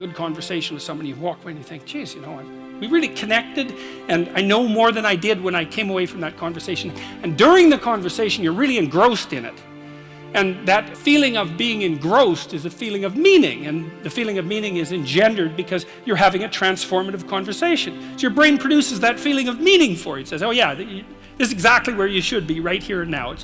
Good conversation with somebody, you walk away and you think, geez, you know, we really connected, and I know more than I did when I came away from that conversation. And during the conversation, you're really engrossed in it. And that feeling of being engrossed is a feeling of meaning, and the feeling of meaning is engendered because you're having a transformative conversation. So your brain produces that feeling of meaning for you. It says, oh yeah, this is exactly where you should be, right here and now.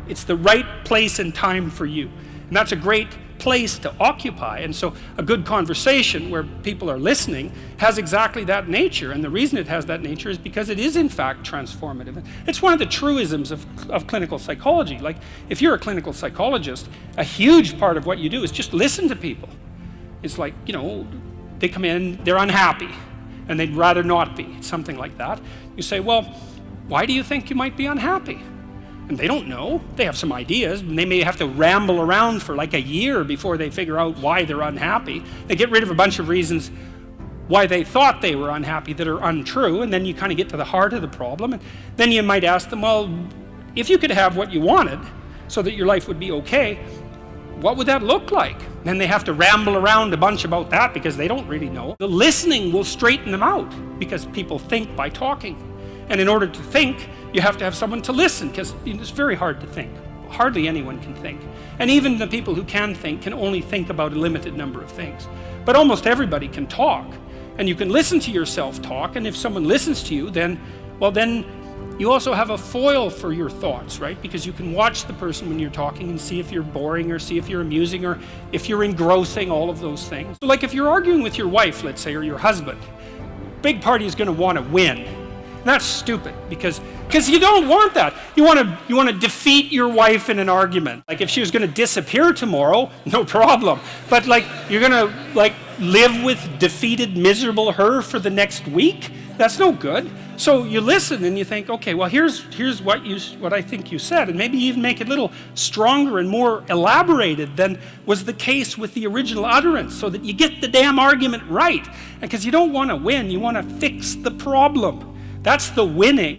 It's the right place and time for you. And that's a great place to occupy. And so a good conversation where people are listening has exactly that nature. And the reason it has that nature is because it is in fact transformative. It's one of the truisms of clinical psychology. Like if you're a clinical psychologist, a huge part of what you do is just listen to people. It's like, you know, they come in, they're unhappy and they'd rather not be, something like that. You say, well, why do you think you might be unhappy? And they don't know. They have some ideas, and they may have to ramble around for like a year before they figure out why they're unhappy. They get rid of a bunch of reasons why they thought they were unhappy that are untrue, and then you kind of get to the heart of the problem. And then you might ask them, well, if you could have what you wanted so that your life would be okay, what would that look like? Then they have to ramble around a bunch about that because they don't really know. The listening will straighten them out because people think by talking. And in order to think, you have to have someone to listen, because it's very hard to think. Hardly anyone can think. And even the people who can think can only think about a limited number of things. But almost everybody can talk. And you can listen to yourself talk, and if someone listens to you, then you also have a foil for your thoughts, right? Because you can watch the person when you're talking and see if you're boring or see if you're amusing or if you're engrossing, all of those things. So like if you're arguing with your wife, let's say, or your husband, big party is going to want to win. That's stupid because you don't want that. You want to defeat your wife in an argument. Like if she was going to disappear tomorrow, no problem. But like you're going to like live with defeated, miserable her for the next week? That's no good. So you listen and you think, okay, well here's what I think you said, and maybe even make it a little stronger and more elaborated than was the case with the original utterance, so that you get the damn argument right. And because you don't want to win, you want to fix the problem. That's the winning.